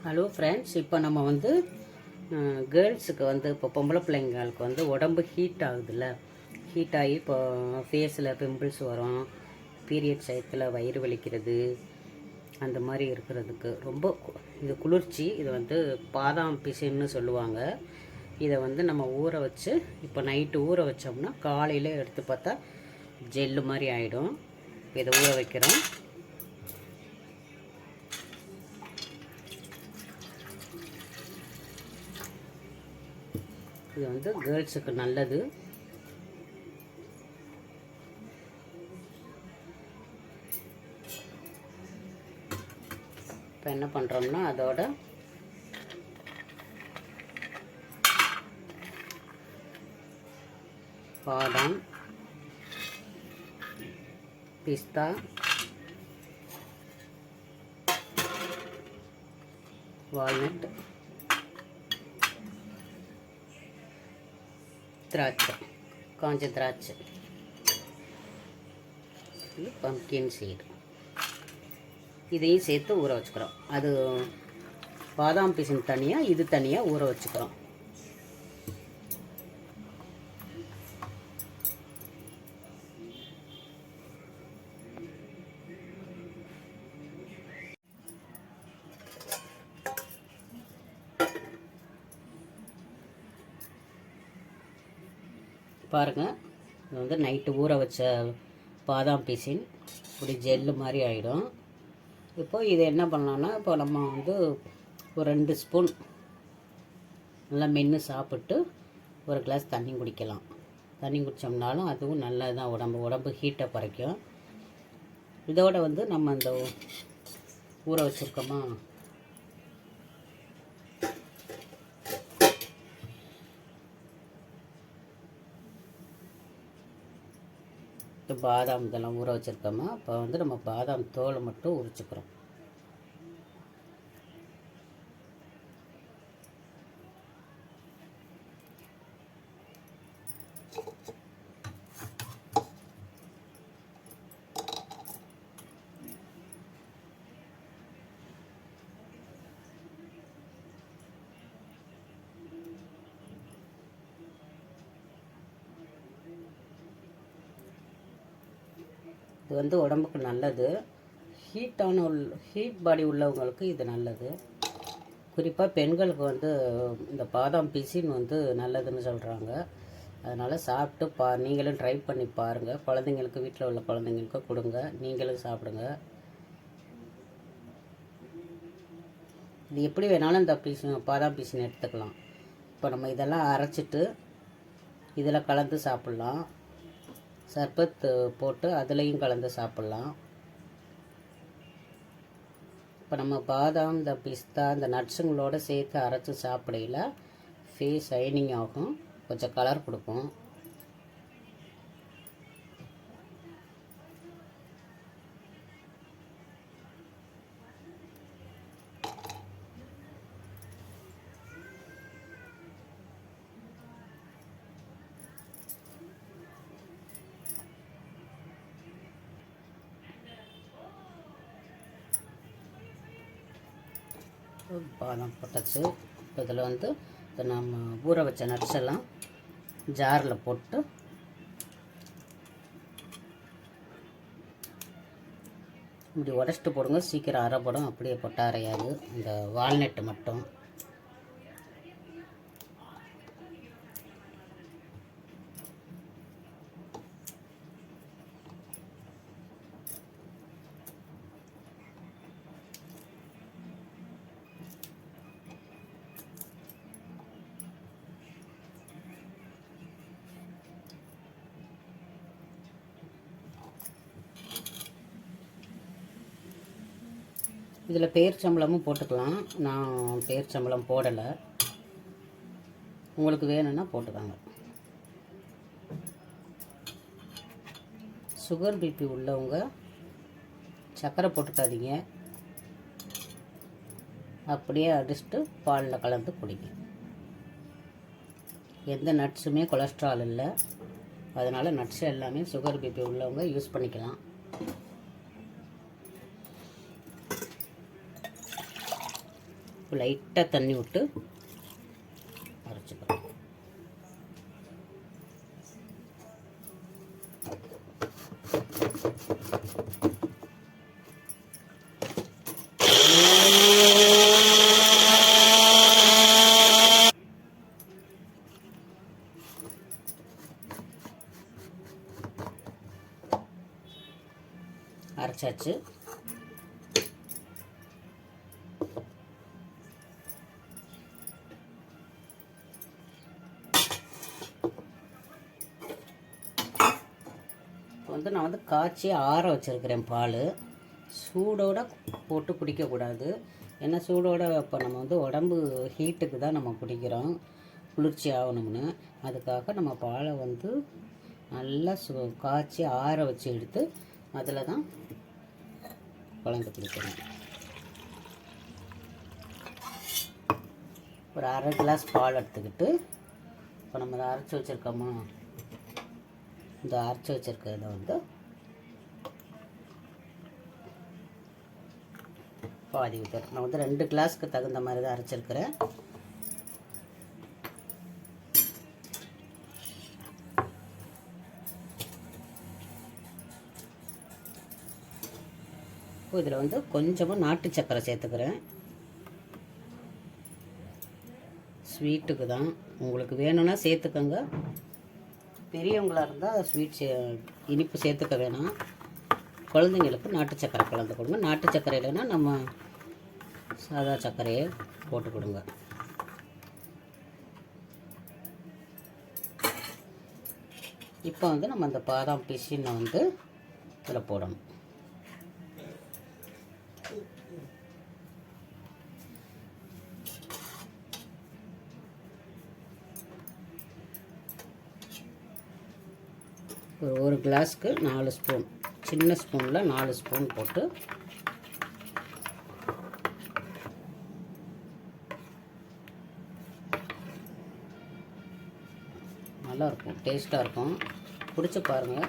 Hello friends, இப்போ நம்ம வந்து கேர்ள்ஸுக்கு வந்து இப்போ பொம்பளை பிள்ளைங்களுக்கு வந்து உடம்பு ஹீட் ஆகுதுல்ல, ஹீட் ஆகி இப்போ ஃபேஸில் பிம்பிள்ஸ் வரும், பீரியட்ஸ் டயத்தில் வயிறு வலிக்கிறது, அந்த மாதிரி இருக்கிறதுக்கு ரொம்ப இது குளிர்ச்சி. இது வந்து பாதாம் பிசின்னு சொல்லுவாங்க. இதை வந்து நம்ம ஊற வச்சு இப்போ நைட்டு ஊற வச்சோம்னா காலையில் எடுத்து பார்த்தா ஜெல்லு மாதிரி ஆகிடும். இதை ஊற வைக்கிறோம். இது வந்து கேர்ள்ஸுக்கு நல்லது. இப்போ என்ன பண்ணுறோம்னா அதோட பாதாம், பிஸ்தா, வால்நட், திராட்சை, காஞ்ச திராட்சை, இது பம்ப்கின் சீடு, இதையும் சேர்த்து ஊற வச்சுக்கிறோம். அது பாதாம் பிசின் தனியாக, இது தனியாக ஊற வச்சுக்கிறோம். பாருங்கள், இது வந்து நைட்டு ஊற வச்ச பாதாம் பிசின் இப்படி ஜெல்லு மாதிரி ஆகிடும். இப்போது இது என்ன பண்ணலான்னா, இப்போ நம்ம வந்து ஒரு 2 ஸ்பூன் நல்லா மென்று சாப்பிட்டு ஒரு கிளாஸ் தண்ணி குடிக்கலாம். தண்ணி குடித்தோம்னாலும் அதுவும் நல்லது தான், உடம்பு ஹீட்டை குறைக்கும். இதோட வந்து நம்ம இந்த ஊற வச்சுருக்கோமா பாதாம் இதெல்லாம் ஊற வச்சுருக்கோமா, இப்போ வந்து நம்ம பாதாம் தோலை மட்டும் உரிச்சுக்கிறோம். இது வந்து உடம்புக்கு நல்லது. ஹீட் பாடி உள்ளவங்களுக்கு இது நல்லது. குறிப்பாக பெண்களுக்கு வந்து இந்த பாதாம் பிசின் வந்து நல்லதுன்னு சொல்கிறாங்க. அதனால் சாப்பிட்டு நீங்களும் ட்ரை பண்ணி பாருங்கள். குழந்தைங்களுக்கு, வீட்டில் உள்ள குழந்தைங்களுக்கு கொடுங்க, நீங்களும் சாப்பிடுங்க. இது எப்படி வேணாலும் இந்த பாதாம் பிசின் எடுத்துக்கலாம். இப்போ நம்ம இதெல்லாம் அரைச்சிட்டு இதில் கலந்து சாப்பிட்லாம். சர்பத் போட்டு அதுலேயும் கலந்து சாப்பிட்லாம். இப்போ நம்ம பாதாம், இந்த பிஸ்தா, இந்த நட்ஸுங்களோடு சேர்த்து அரைச்சி சாப்பிடையில ஃபேஸ் ஷைனிங் ஆகும், கொஞ்சம் கலர் கொடுக்கும். பாதாம் போட்டாச்சு. இப்போ இதில் வந்து இப்போ நம்ம ஊற வச்ச நட்ஸ் எல்லாம் ஜாரில் போட்டு இப்படி உடச்சிட்டு போடுங்க, சீக்கிரம் அரைப்படும். அப்படியே போட்டால் அரையாது. இந்த வால்நட்டு மட்டும் இதில் பேரிச்சம்பழமும் போட்டுக்கலாம். நான் பேரிச்சம்பழம் போடலை, உங்களுக்கு வேணும்னா போட்டுக்காங்க. சுகர் பிபி உள்ளவங்க சர்க்கரை போட்டுக்காதீங்க, அப்படியே அடிச்சுட்டு பாலில் கலந்து குடிங்க. எந்த நட்ஸுமே கொலஸ்ட்ரால் இல்லை, அதனால் நட்ஸ் எல்லாமே சுகர் பிபி உள்ளவங்க யூஸ் பண்ணிக்கலாம். லைட்டாக தண்ணி விட்டு அரைச்சிக்கிறோம். அரைச்சாச்சு. இப்போ நான் காய்ச்சி ஆற வச்சுருக்கிறேன் பால். சூடோடு போட்டு குடிக்கக்கூடாது. ஏன்னா சூடோடு இப்போ நம்ம உடம்பு ஹீட்டுக்கு தான் நம்ம குடிக்கிறோம், குளிர்ச்சி ஆகணும்னு. அதுக்காக நம்ம பாலை நல்லா காய்ச்சி ஆற வச்சு எடுத்து அதில் தான் கலந்து குடிக்கணும். ஒரு அரை கிளாஸ் பால் எடுத்துக்கிட்டு இப்போ நம்ம அதை அரைச்சி வச்சுருக்கோமா, இந்த அரைச்சி வச்சுருக்கிறத பாதி ஊற்றுறேன். நான் 2 கிளாஸ்க்கு தகுந்த மாதிரி தான் அரைச்சிருக்கிறேன். இதில் கொஞ்சமாக நாட்டு சர்க்கரை சேர்த்துக்கிறேன். ஸ்வீட்டுக்கு தான், உங்களுக்கு வேணும்னா சேர்த்துக்கோங்க. பெரியவங்களாக இருந்தால் இனிப்பு சேர்த்துக்க வேணாம். குழந்தைங்களுக்கு நாட்டு சர்க்கரை கலந்து கொடுங்க. நாட்டு சர்க்கரை இல்லைன்னா நம்ம சாதா சர்க்கரையை போட்டு கொடுங்க. இப்போ நம்ம அந்த பாதாம் பிசினை இதில் போடணும். ஒரு கிளாஸ்க்கு 4 ஸ்பூன், சின்ன ஸ்பூனில் 4 ஸ்பூன் போட்டு நல்லாயிருக்கும், டேஸ்ட்டாக இருக்கும். குடிச்சு பாருங்கள்.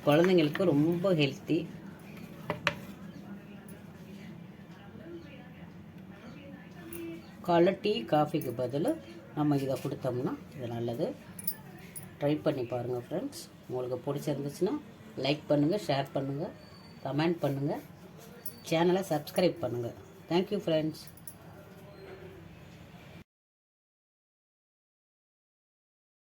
குழந்தைங்களுக்கு ரொம்ப ஹெல்த்தி. காலைல டீ காஃபிக்கு பதில் நம்ம இதை கொடுத்தோம்னா இது நல்லது. ட்ரை பண்ணி பாருங்கள் ஃப்ரெண்ட்ஸ். உங்களுக்கு பிடிச்சிருந்துச்சுன்னா லைக் பண்ணுங்கள், ஷேர் பண்ணுங்கள், கமெண்ட் பண்ணுங்கள், சேனலை சப்ஸ்கிரைப் பண்ணுங்கள். Thank you friends.